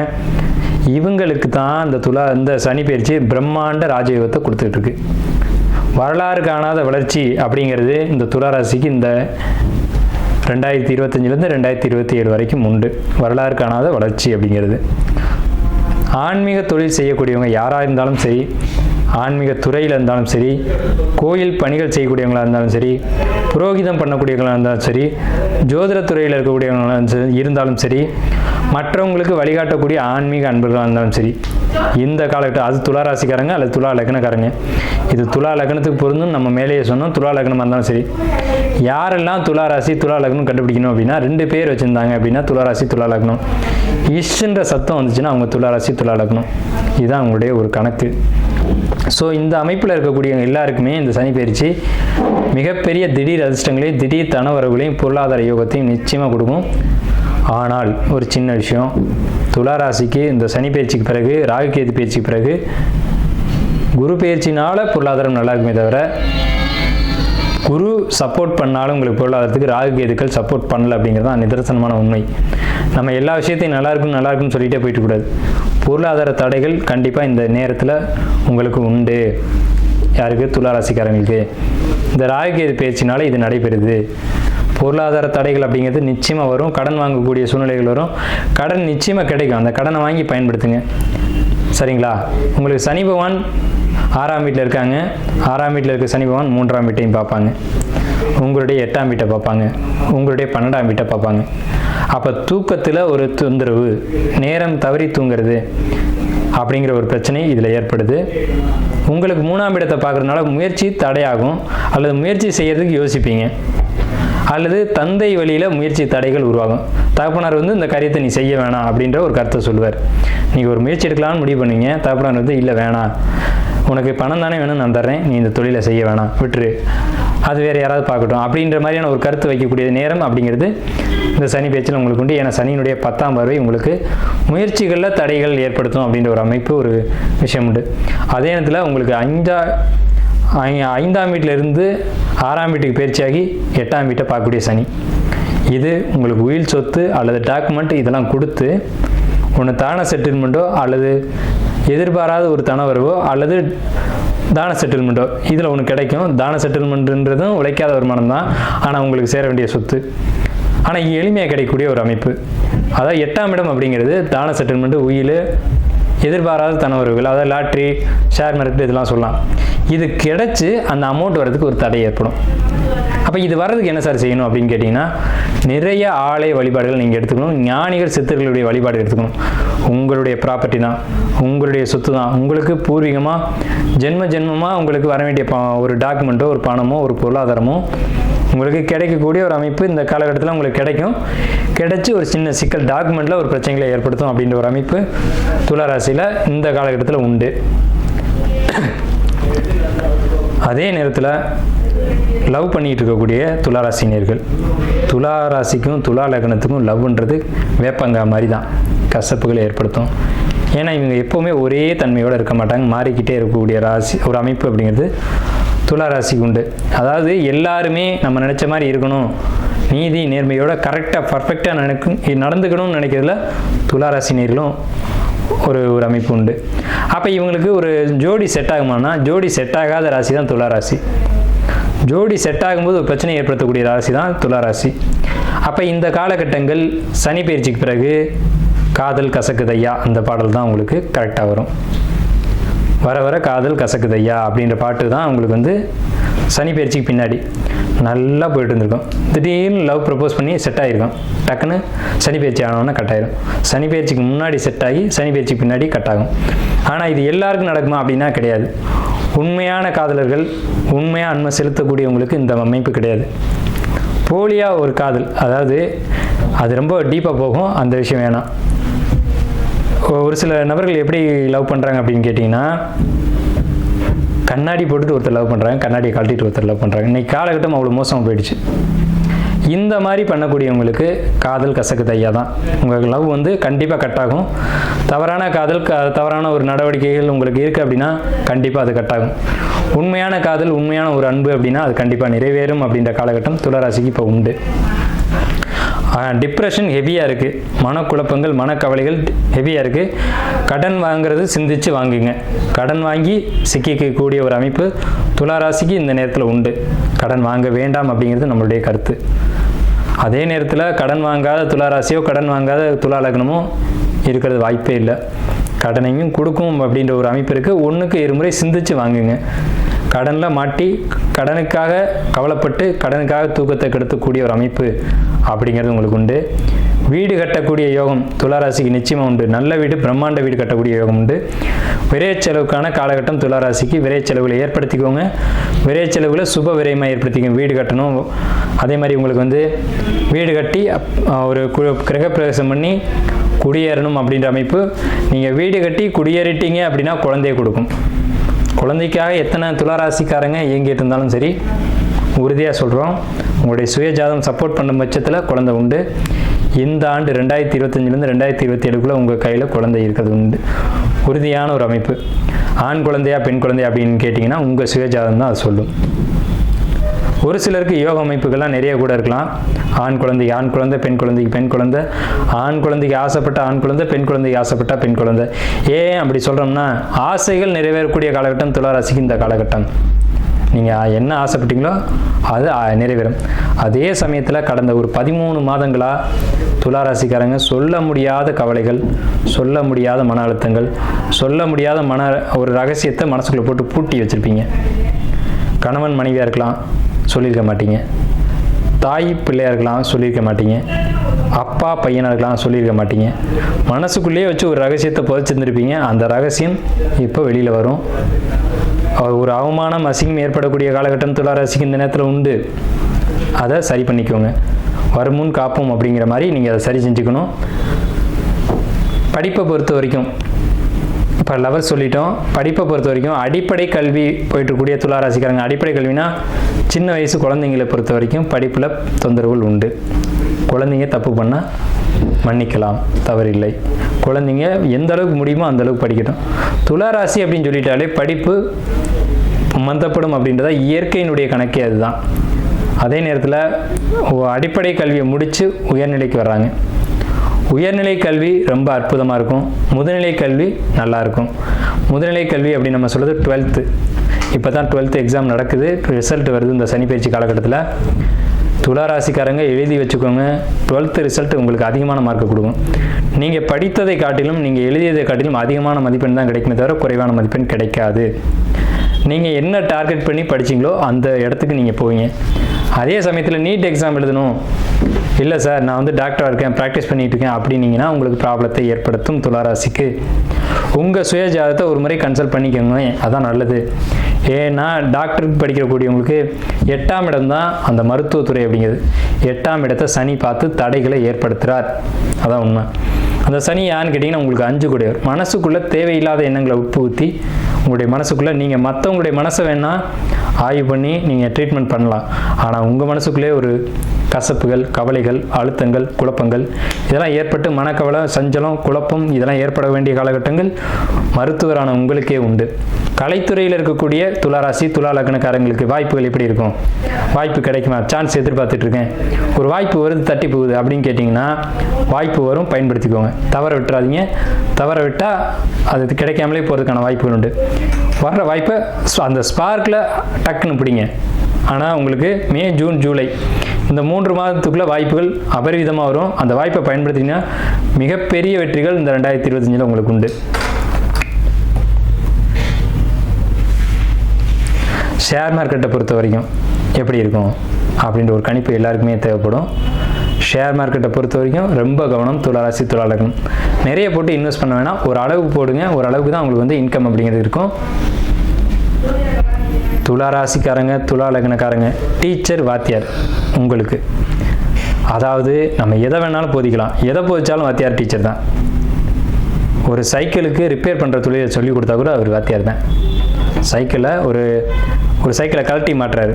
இவங்களுக்கு தான் இந்த சனி பயிற்சி பிரம்மாண்ட ராஜயோகத்தை கொடுத்துட்ருக்கு. வரலாறு காணாத வளர்ச்சி அப்படிங்கிறது இந்த துளாராசிக்கு இந்த 2025 2027 வரைக்கும் உண்டு. வரலாறு காணாத வளர்ச்சி அப்படிங்கிறது. ஆன்மீக தொழில் செய்யக்கூடியவங்க யாராக இருந்தாலும் சரி, ஆன்மீக துறையில் இருந்தாலும் சரி, கோயில் பணிகள் செய்யக்கூடியவங்களாக இருந்தாலும் சரி, புரோகிதம் பண்ணக்கூடியவங்களாக இருந்தாலும் சரி, ஜோதிட துறையில் இருக்கக்கூடியவங்களாக இருந்தாலும் சரி, மற்றவங்களுக்கு வழிகாட்டக்கூடிய ஆன்மீக அன்பர்களாக இருந்தாலும் சரி, இந்த காலகட்டம் அது துளாராசிக்காரங்க அல்லது துலா லக்னக்காரங்க. இது துலா லக்னத்துக்கு பொருந்தும். நம்ம மேலேயே சொன்னோம், துலா லக்னமாக இருந்தாலும் சரி. யாரெல்லாம் துளாராசி துலா லக்னம் கண்டுபிடிக்கணும் அப்படின்னா 2 பேர் வச்சுருந்தாங்க அப்படின்னா துளாராசி துலா லக்னம். இஷ்ன்ற சத்தம் வந்துச்சுன்னா அவங்க துளாராசி துலா லக்னம். இதுதான் அவங்களுடைய ஒரு கணக்கு. ஸோ இந்த அமைப்பில் இருக்கக்கூடிய எல்லாருக்குமே இந்த சனி பயிற்சி மிகப்பெரிய திடீர் அதிர்ஷ்டங்களையும், திடீர் தனவரவுகளையும், பொருளாதார யோகத்தையும் நிச்சயமாக கொடுக்கும். ஆனால் ஒரு சின்ன விஷயம், துளாராசிக்கு இந்த சனி பயிற்சிக்கு பிறகு, ராகு கேது பயிற்சிக்கு பிறகு, குரு பயிற்சினால பொருளாதாரம் நல்லா இருக்குமே தவிர, குரு சப்போர்ட் பண்ணாலும் உங்களுக்கு பொருளாதாரத்துக்கு ராகு கேதுக்கள் சப்போர்ட் பண்ணல அப்படிங்கிறது தான் நிதர்சனமான உண்மை. நம்ம எல்லா விஷயத்தையும் நல்லா இருக்குன்னு சொல்லிகிட்டே போயிட்டு கூடாது. பொருளாதார தடைகள் கண்டிப்பாக இந்த நேரத்தில் உங்களுக்கு உண்டு. யாருக்கு? துளாராசிக்காரங்களுக்கு. இந்த ராகு கேது பயிற்சினால இது நடைபெறுது. பொருளாதார தடைகள் அப்படிங்கிறது நிச்சயமாக வரும். கடன் வாங்கக்கூடிய சூழ்நிலைகள் வரும். கடன் நிச்சயமாக கிடைக்கும். அந்த கடனை வாங்கி பயன்படுத்துங்க. சரிங்களா? உங்களுக்கு சனி பகவான் 6ஆம் வீட்டில் இருக்காங்க. 6ஆம் வீட்டில் இருக்க சனி பகவான் 3ஆம் வீட்டையும் பார்ப்பாங்க. உங்களுடைய 8ஆம் வீட்டை பார்ப்பாங்க. உங்களுடைய 12ஆம் வீட்டை பார்ப்பாங்க. அப்போ தூக்கத்தில் ஒரு தொந்தரவு, நேரம் தவறி தூங்குறது அப்படிங்கிற ஒரு பிரச்சனை இதில் ஏற்படுது. உங்களுக்கு 3ஆம் இடத்தை பார்க்குறதுனால முயற்சி தடையாகும், அல்லது முயற்சி செய்கிறதுக்கு யோசிப்பீங்க, அல்லது தந்தை வழியில் முயற்சி தடைகள் உருவாகும். தகப்பனார் இந்த காரியத்தை நீ செய்ய வேணாம் அப்படின்ற ஒரு கருத்தை சொல்லுவார். நீங்கள் ஒரு முயற்சி எடுக்கலாம்னு முடிவு பண்ணுவீங்க. தகப்பனார் இல்லை வேணாம், உனக்கு பணம் தானே வேணும், நான் தர்றேன், நீ இந்த தொழிலை செய்ய வேணாம், விட்டுரு, அது வேறு யாராவது பார்க்கட்டும் அப்படின்ற மாதிரியான ஒரு கருத்து வைக்கக்கூடிய நேரம் அப்படிங்கிறது இந்த சனி பேச்சில் உங்களுக்கு உண்டு. ஏன்னா சனியினுடைய 10ஆம் பார்வை உங்களுக்கு முயற்சிகளில் தடைகள் ஏற்படுத்தும் அப்படின்ற ஒரு அமைப்பு, ஒரு விஷயம் உண்டு. அதே நேரத்தில் உங்களுக்கு 5ஆம் வீட்டிலிருந்து 6ஆம் வீட்டுக்கு பயிற்சியாகி 8ஆம் வீட்டை பார்க்கக்கூடிய சனி, இது உங்களுக்கு உயில் சொத்து அல்லது டாக்குமெண்ட் இதெல்லாம் கொடுத்து ஒன்று தான செட்டில்மெண்ட்டோ அல்லது எதிர்பாராத ஒரு தனவரவோ அல்லது தான செட்டில்மெண்ட்டோ இதில் ஒன்று கிடைக்கும். தான செட்டில்மெண்ட்டுன்றதும் உழைக்காத வருமானம் தான், ஆனால் உங்களுக்கு சேர வேண்டிய சொத்து, ஆனால் எளிமையாக கிடைக்கக்கூடிய ஒரு அமைப்பு. அதாவது 8ஆம் இடம் அப்படிங்கிறது தான செட்டில்மெண்ட்டு, உயில், எதிர்பாராத தனவரவுகள், அதாவது லாட்ரி, ஷேர் மார்க்கெட் இதெல்லாம் சொல்லலாம். இது கிடைச்சி அந்த அமௌண்ட் வரதுக்கு ஒரு தடை ஏற்படும். அப்போ இது வர்றதுக்கு என்ன சார் செய்யணும் அப்படின்னு கேட்டிங்கன்னா, நிறைய ஆலய வழிபாடுகள் நீங்கள் எடுத்துக்கணும். ஞானிகள் சித்தர்களுடைய வழிபாடு எடுத்துக்கணும். உங்களுடைய ப்ராப்பர்ட்டி தான், உங்களுடைய சொத்து தான், உங்களுக்கு பூர்வீகமாக ஜென்மமாக உங்களுக்கு வர வேண்டிய ஒரு டாக்குமெண்ட்டோ, ஒரு பணமோ, ஒரு பொருளாதாரமோ உங்களுக்கு கிடைக்கக்கூடிய ஒரு அமைப்பு இந்த காலகட்டத்தில் உங்களுக்கு கிடைச்சி ஒரு சின்ன சிக்கல் டாக்குமெண்ட்டில் ஒரு பிரச்சனைகளை ஏற்படுத்தும் அப்படின்ற ஒரு அமைப்பு துளாராசியில் இந்த காலகட்டத்தில் உண்டு. அதே நேரத்தில் லவ் பண்ணிகிட்டு இருக்கக்கூடிய துளாராசினியர்கள், துளாராசிக்கும் துலா லக்னத்துக்கும் லவ்ன்றது வேப்பங்கா மாதிரி தான், கசப்புகளை ஏற்படுத்தும். ஏன்னா இவங்க எப்போவுமே ஒரே தன்மையோடு இருக்க மாட்டாங்க, மாறிக்கிட்டே இருக்கக்கூடிய ராசி ஒரு அமைப்பு அப்படிங்கிறது துளாராசிக்கு உண்டு. அதாவது எல்லாருமே நம்ம நினச்ச மாதிரி இருக்கணும், நீதி நேர்மையோட கரெக்டாக பர்ஃபெக்டாக நடந்துக்கணும்னு நினைக்கிறதுல துளாராசினியர்களும் ஒரு அமைப்பு உண்டு. அப்போ இவங்களுக்கு ஒரு ஜோடி செட் ஆகுமானா, ஜோடி செட் ஆகாத ராசி தான் துளாராசி. ஜோடி செட் ஆகும்போது ஒரு பிரச்சனை ஏற்படுத்தக்கூடிய ராசி தான் துளாராசி. அப்போ இந்த காலகட்டங்கள் சனி பயிற்சிக்கு பிறகு காதல் கசக்குதையா அந்த பாடல் தான் உங்களுக்கு கரெக்டாக வரும். வர வர காதல் கசக்குதையா அப்படின்ற பாட்டு தான் உங்களுக்கு சனி பயிற்சிக்கு பின்னாடி நல்லா போயிட்டு இருந்திருக்கும். திடீர்னு லவ் ப்ரப்போஸ் பண்ணி செட் ஆகிருக்கும், டக்குன்னு சனி பயிற்சி ஆனோன்னா கட் ஆயிரும். சனி பயிற்சிக்கு முன்னாடி செட் ஆகி சனி பயிற்சிக்கு பின்னாடி கட் ஆகும். ஆனால் இது எல்லாருக்கும் நடக்குமா அப்படின்னா கிடையாது. உண்மையான காதலர்கள், உண்மையாக அன்பை செலுத்தக்கூடியவங்களுக்கு இந்த அமைப்பு கிடையாது. போலியாக ஒரு காதல், அதாவது அது ரொம்ப டீப்பாக போகும், அந்த விஷயம் வேணாம். ஒரு சில நபர்கள் எப்படி லவ் பண்ணுறாங்க அப்படின்னு கேட்டிங்கன்னா, கண்ணாடி போட்டுட்டு ஒருத்தர் லவ் பண்ணுறாங்க, கண்ணாடியை கழட்டிட்டு ஒருத்தர் லவ் பண்ணுறாங்க. இன்றைக்கி காலகட்டம் அவ்வளோ மோசமாக போயிடுச்சு. இந்த மாதிரி பண்ணக்கூடியவங்களுக்கு காதல் கசக்குதையா தான். உங்களுக்கு லவ் கண்டிப்பாக கட் ஆகும். தவறான காதல், தவறான ஒரு நடவடிக்கைகள் உங்களுக்கு இருக்குது அப்படின்னா கண்டிப்பாக அது கட் ஆகும். உண்மையான காதல், உண்மையான ஒரு அன்பு அப்படின்னா அது கண்டிப்பாக நிறைவேறும் அப்படின்ற காலகட்டம் துளாராசிக்கு இப்போ உண்டு. டிப்ரெஷன் ஹெவியாக இருக்குது, மனக்குழப்பங்கள், மனக்கவலைகள் ஹெவியாக இருக்குது. கடன் வாங்குறது சிந்திச்சு வாங்குங்க. கடன் வாங்கி சிக்கிக்கக்கூடிய ஒரு அமைப்பு துளாராசிக்கு இந்த நேரத்தில் உண்டு. கடன் வாங்க வேண்டாம் அப்படிங்கிறது நம்மளுடைய கருத்து. அதே நேரத்தில் கடன் வாங்காத துளாராசியோ கடன் வாங்காத துலா லக்னமோ இருக்கிறது வாய்ப்பே இல்லை. கடனையும் கொடுக்கும் அப்படின்ற ஒரு அமைப்பு இருக்குது. ஒன்றுக்கு இருமுறை சிந்திச்சு வாங்குங்க. கடனில் மாட்டி கடனுக்காக கவலைப்பட்டு கடனுக்காக தூக்கத்தை கெடுத்தக்கூடிய ஒரு அமைப்பு அப்படிங்கிறது உங்களுக்கு உண்டு. வீடு கட்டக்கூடிய யோகம் துளாராசிக்கு நிச்சயமாக உண்டு. நல்ல வீடு, பிரம்மாண்ட வீடு கட்டக்கூடிய யோகம் உண்டு. விரைய செலவுக்கான காலகட்டம் துளாராசிக்கு. விரைய செலவுகளை ஏற்படுத்திக்கோங்க. விரைய செலவுகளை சுப விரயமாக ஏற்படுத்திக்கோங்க. வீடு கட்டணும், அதே மாதிரி உங்களுக்கு வீடு கட்டி ஒரு கிரகப்பிரவேசம் பண்ணி குடியேறணும் அப்படின்ற அமைப்பு. நீங்கள் வீடு கட்டி குடியேறிட்டீங்க அப்படின்னா குழந்தைய கொடுக்கும். குழந்தைக்காக எத்தனை துளாராசிக்காரங்க இயங்கிட்டு இருந்தாலும் சரி, உறுதியாக சொல்கிறோம், உங்களுடைய சுயஜாதம் சப்போர்ட் பண்ணும் பட்சத்தில் குழந்தை உண்டு. இந்த ஆண்டு 2025லேருந்து 2027க்குள்ளே உங்கள் கையில் குழந்தை இருக்கிறது உண்டு. உறுதியான ஒரு அமைப்பு. ஆண் குழந்தையா பெண் குழந்தையா அப்படின்னு கேட்டிங்கன்னா உங்கள் சுயஜாதம் தான் அது சொல்லும். ஒரு சிலருக்கு யோக அமைப்புகள்லாம் நிறைய கூட இருக்கலாம். ஆண் குழந்தைக்கு ஆண் குழந்தை, பெண் குழந்தைக்கு பெண் குழந்தை, ஆண் குழந்தைக்கு ஆசைப்பட்ட ஆண் குழந்தை, பெண் குழந்தைக்கு ஆசைப்பட்ட பெண் குழந்தை. ஏன் அப்படி சொல்கிறோம்னா, ஆசைகள் நிறைவேறக்கூடிய காலகட்டம் துளாராசிக்கு இந்த காலகட்டம். நீங்கள் என்ன ஆசைப்பட்டீங்களோ அது நிறைவேறும். அதே சமயத்தில் கடந்த ஒரு 13 மாதங்களாக துளாராசிக்காரங்க சொல்ல முடியாத கவலைகள், சொல்ல முடியாத மன அழுத்தங்கள், சொல்ல முடியாத ஒரு ரகசியத்தை மனசுக்குள்ளே போட்டு பூட்டி வச்சுருப்பீங்க. கணவன் மனைவியாக இருக்கலாம், சொல்லியிருக்க மாட்டீங்க. தாய் பிள்ளையாக இருக்கலாம், சொல்லியிருக்க மாட்டீங்க. அப்பா பையனாக இருக்கலாம், சொல்லியிருக்க மாட்டீங்க. மனசுக்குள்ளேயே வச்சு ஒரு ரகசியத்தை புதைச்சிருந்துருப்பீங்க. அந்த ரகசியம் இப்போ வெளியில் வரும். ஒரு அவமானம், அசிங்கம் ஏற்படக்கூடிய காலகட்டம் துளாராசிக்கு இந்த நேரத்தில் உண்டு. அதை சரி பண்ணிக்கோங்க. வருமுன் காப்போம் அப்படிங்கிற மாதிரி நீங்கள் அதை சரி செஞ்சுக்கணும். படிப்பை பொறுத்த வரைக்கும் இப்போ லவர் சொல்லிட்டோம். படிப்பை பொறுத்த வரைக்கும் அடிப்படை கல்வி போயிட்டுருக்கூடிய துளாராசிக்காரங்க, அடிப்படை கல்வினா சின்ன வயசு குழந்தைங்களை பொறுத்த வரைக்கும் படிப்பில் தொந்தரவுகள் உண்டு. குழந்தைங்க தப்பு பண்ணால் மன்னிக்கலாம், தவறில்லை. குழந்தைங்க எந்த அளவுக்கு முடியுமோ அந்த அளவுக்கு படிக்கட்டும். துளாராசி அப்படின்னு சொல்லிட்டாலே படிப்பு மந்தப்படும் அப்படின்றத இயற்கையினுடைய கணக்கே அதுதான். அதே நேரத்தில் அடிப்படை கல்வியை முடித்து உயர்நிலைக்கு வர்றாங்க. உயர்நிலை கல்வி ரொம்ப அற்புதமாக இருக்கும். முதுநிலை கல்வி நல்லாயிருக்கும். முதுநிலை கல்வி அப்படின்னு நம்ம சொல்கிறது 12th. இப்போ தான் 12th எக்ஸாம் நடக்குது, ரிசல்ட் வருது இந்த சனி பயிற்சி காலகட்டத்தில். துளாராசிக்காரங்க எழுதி வச்சுக்கோங்க, 12th ரிசல்ட் உங்களுக்கு அதிகமான மார்க்கை கொடுக்கும். நீங்கள் படித்ததை காட்டிலும் நீங்கள் எழுதியதை காட்டிலும் அதிகமான மதிப்பெண் தான் கிடைக்குமே தவிர குறைவான மதிப்பெண் கிடைக்காது. நீங்கள் என்ன டார்கெட் பண்ணி படிச்சிங்களோ அந்த இடத்துக்கு நீங்கள் போவீங்க. அதே சமயத்தில் நீட் எக்ஸாம் எழுதணும், இல்லை சார் நான் வந்து டாக்டராக இருக்கேன், ப்ராக்டிஸ் பண்ணிகிட்டு இருக்கேன் அப்படின்னீங்கன்னா உங்களுக்கு ப்ராப்ளத்தை ஏற்படுத்தும். துளாராசிக்கு உங்கள் சுய ஜாதகத்தை ஒரு முறை கன்சல்ட் பண்ணிக்கோங்க, அதான் நல்லது. ஏன்னா டாக்டருக்கு படிக்கக்கூடியவங்களுக்கு 8ஆம் இடம் தான் அந்த மருத்துவத்துறை அப்படிங்கிறது. 8ஆம் இடத்தை சனி பார்த்து தடைகளை ஏற்படுத்துகிறார், அதான் உண்மை. அந்த சனி யான்னு கேட்டிங்கன்னா உங்களுக்கு 5 கூடியவர். மனசுக்குள்ளே தேவையில்லாத எண்ணங்களை உட்புகுத்தி உங்களுடைய மனசுக்குள்ளே நீங்கள் மற்றவங்களுடைய மனசை வேணால் ஆய்வு பண்ணி நீங்கள் ட்ரீட்மெண்ட் பண்ணலாம். ஆனால் உங்கள் மனசுக்குள்ளே ஒரு கசப்புகள், கவலைகள், அழுத்தங்கள், குழப்பங்கள் இதெல்லாம் ஏற்பட்டு மனக்கவலை, சஞ்சலம், குழப்பம் இதெல்லாம் ஏற்பட வேண்டிய காலகட்டங்கள் மருத்துவரான உங்களுக்கே உண்டு. கலைத்துறையில் இருக்கக்கூடிய துளாராசி துலா லக்னக்காரங்களுக்கு வாய்ப்புகள் எப்படி இருக்கும்? வாய்ப்பு கிடைக்குமா? சான்ஸ் எதிர்பார்த்துட்டு இருக்கேன், ஒரு வாய்ப்பு வருது தட்டி போகுது அப்படின்னு கேட்டிங்கன்னா வாய்ப்பு வரும், பயன்படுத்திக்கோங்க. தவற விட்டுறாதீங்க. தவற விட்டால் அது கிடைக்காமலே போகிறதுக்கான வாய்ப்புகள் உண்டு. வர்ற வாய்ப்பை அந்த ஸ்பார்க்கில் டக்குன்னு பிடிங்க. ஆனால் உங்களுக்கு மே, ஜூன், ஜூலை இந்த 3 மாதத்துக்குள்ளே வாய்ப்புகள் அபரிவிதமாக வரும். அந்த வாய்ப்பை பயன்படுத்திங்கன்னா மிகப்பெரிய வெற்றிகள் இந்த 2025 உங்களுக்கு உண்டு. ஷேர் மார்க்கெட்டை பொறுத்த வரைக்கும் எப்படி இருக்கும் அப்படின்ற ஒரு கணிப்பு எல்லாருக்குமே தேவைப்படும். ஷேர் மார்க்கெட்டை பொறுத்த வரைக்கும் ரொம்ப கவனம். துளாராசி துலா லக்னம் நிறைய போட்டு இன்வெஸ்ட் பண்ண வேணாம், ஒரு அளவுக்கு போடுங்க. ஒரு அளவுக்கு தான் உங்களுக்கு வந்து இன்கம் அப்படிங்கிறது இருக்கும். துளாராசிக்காரங்க துலா லக்னக்காரங்க டீச்சர் வாத்தியார் உங்களுக்கு, அதாவது நம்ம எதை வேணாலும் போதிக்கலாம், எதை போதிச்சாலும் வாத்தியார் டீச்சர் தான். ஒரு சைக்கிளுக்கு ரிப்பேர் பண்ணுற தொழிலை சொல்லி கொடுத்தா கூட அவர் வாத்தியார் தான். சைக்கிளை ஒரு சைக்கிளை கழட்டி மாட்டுறாரு,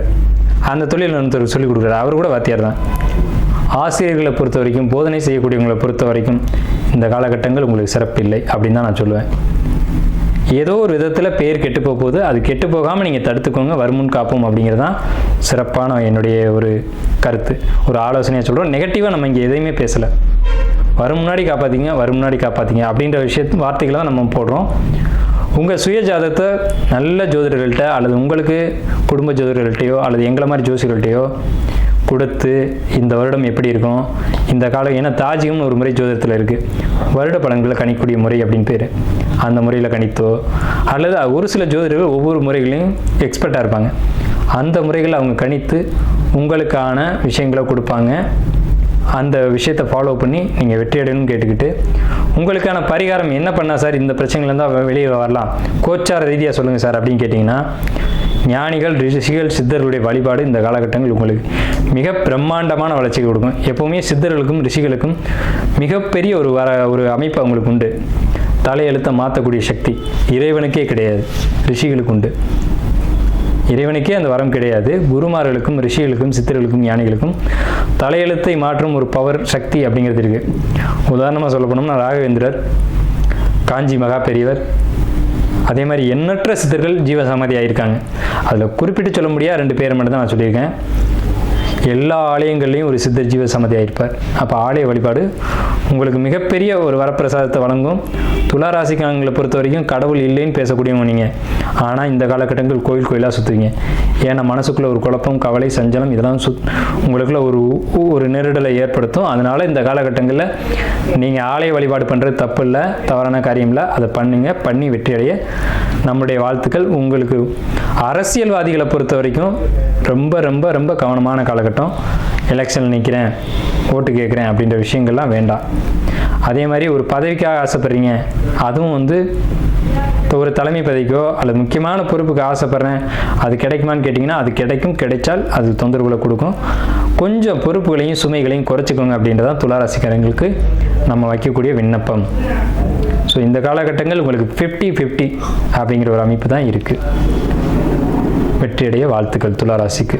அந்த தொழில் ஒருத்தர் சொல்லிக் கொடுக்குறாரு, அவர் கூட வாத்தியார் தான். ஆசிரியர்களை பொறுத்த வரைக்கும், போதனை செய்யக்கூடியவங்களை பொறுத்த வரைக்கும் இந்த காலகட்டங்கள் உங்களுக்கு சிறப்பு இல்லை அப்படின்னு தான் நான் சொல்லுவேன். ஏதோ ஒரு விதத்தில் பேர் கெட்டு போகுது, அது கெட்டு போகாமல் நீங்கள் தடுத்துக்கோங்க, வருமுன் காப்போம் அப்படிங்கிறது தான் சிறப்பான என்னுடைய ஒரு கருத்து, ஒரு ஆலோசனையாக சொல்கிறோம். நெகட்டிவாக நம்ம இங்கே எதையுமே பேசலை. வரும் முன்னாடி காப்பாற்றிங்க, வரும் முன்னாடி காப்பாற்றிங்க அப்படின்ற வார்த்தைகளை தான் நம்ம போடுறோம். உங்கள் சுய ஜாதகத்தை நல்ல ஜோதிடர்கள்ட்ட அல்லது உங்களுக்கு குடும்ப ஜோதிடர்கள்ட்டையோ அல்லது எங்களை மாதிரி ஜோசிகர்கள்ட்டையோ கொடுத்து இந்த வருடம் எப்படி இருக்கும், இந்த காலம், ஏன்னா தாஜிகம்னு ஒரு முறை ஜோதிடத்தில் இருக்குது, வருட பலன்களை கணிக்கக்கூடிய முறை அப்படின்னு பேர். அந்த முறையில் கணித்தோ அல்லது ஒரு சில ஜோதிடர்கள் ஒவ்வொரு முறைகளையும் எக்ஸ்பர்ட்டாக இருப்பாங்க, அந்த முறைகளை அவங்க கணித்து உங்களுக்கான விஷயங்களை கொடுப்பாங்க. அந்த விஷயத்தை ஃபாலோ பண்ணி நீங்கள் வெற்றி அடையணும்னு கேட்டுக்கிட்டு, உங்களுக்கான பரிகாரம் என்ன பண்ணால் சார் இந்த பிரச்சனைகள்தான் வெளியே வரலாம், கோச்சார ரீதியாக சொல்லுங்கள் சார் அப்படின்னு கேட்டிங்கன்னா, ஞானிகள், ரிஷிகள், சித்தர்களுடைய வழிபாடு இந்த காலகட்டங்கள் உங்களுக்கு மிக பிரம்மாண்டமான வளர்ச்சியை கொடுக்கும். எப்போவுமே சித்தர்களுக்கும் ரிஷிகளுக்கும் மிகப்பெரிய ஒரு அமைப்பு அவங்களுக்கு உண்டு. தலையெழுத்தை மாற்றக்கூடிய சக்தி இறைவனுக்கே கிடையாது, ரிஷிகளுக்கு உண்டு. இறைவனுக்கே அந்த வரம் கிடையாது. குருமார்களுக்கும் ரிஷிகளுக்கும் சித்தர்களுக்கும் ஞானிகளுக்கும் தலையெழுத்தை மாற்றும் ஒரு பவர் சக்தி அப்படிங்கிறது இருக்குது. உதாரணமாக சொல்ல போனோம்னா ராகவேந்திரர், காஞ்சி மகா பெரியவர், அதே மாதிரி எண்ணற்ற சித்தர்கள் ஜீவசமாதி ஆகியிருக்காங்க. அதில் குறிப்பிட்டு சொல்ல முடியாது 2 பேரை மட்டும் தான் நான் சொல்லியிருக்கேன். எல்லா ஆலயங்கள்லேயும் ஒரு சித்தர் ஜீவசமாதி ஆகியிருப்பார். அப்போ ஆலய வழிபாடு உங்களுக்கு மிகப்பெரிய ஒரு வரப்பிரசாதத்தை வழங்கும். துளாராசிக்காரங்களை பொறுத்த வரைக்கும் கடவுள் இல்லைன்னு பேசக்கூடியவங்க நீங்கள், ஆனால் இந்த காலகட்டங்கள் கோயில் கோயிலாக சுற்றுவீங்க. ஏன்னா மனசுக்குள்ளே ஒரு குழப்பம், கவலை, சஞ்சலம் இதெல்லாம் உங்களுக்குள்ள ஒரு நெருடலை ஏற்படுத்தும். அதனால் இந்த காலகட்டங்களில் நீங்கள் ஆலய வழிபாடு பண்ணுறது தப்பு இல்லை, தவறான காரியம் இல்லை, அதை பண்ணுங்க. பண்ணி வெற்றி அடைய நம்முடைய வாழ்த்துக்கள். உங்களுக்கு அரசியல்வாதிகளை பொறுத்த வரைக்கும் ரொம்ப ரொம்ப ரொம்ப கவனமான காலகட்டம். எலெக்ஷனில் நிற்கிறேன், ஓட்டு கேட்குறேன் அப்படின்ற விஷயங்கள்லாம் வேண்டாம். அதே மாதிரி ஒரு பதவிக்காக ஆசைப்படுறீங்க, அதுவும் வந்து ஒரு தலைமை பதவிக்கோ அல்லது முக்கியமான பொறுப்புக்கு ஆசைப்படுறேன், அது கிடைக்குமான்னு கேட்டிங்கன்னா அது கிடைக்கும். கிடைச்சால் அது தொந்தரவுகளை கொடுக்கும். கொஞ்சம் பொறுப்புகளையும் சுமைகளையும் குறைச்சிக்கோங்க அப்படின்றதான் துளாராசிக்காரங்களுக்கு நம்ம வைக்கக்கூடிய விண்ணப்பம். ஸோ இந்த காலகட்டங்கள் உங்களுக்கு 50-50 அப்படிங்கிற ஒரு அமைப்பு தான் இருக்குது. வெற்றியடைய வாழ்த்துக்கள் துளாராசிக்கு.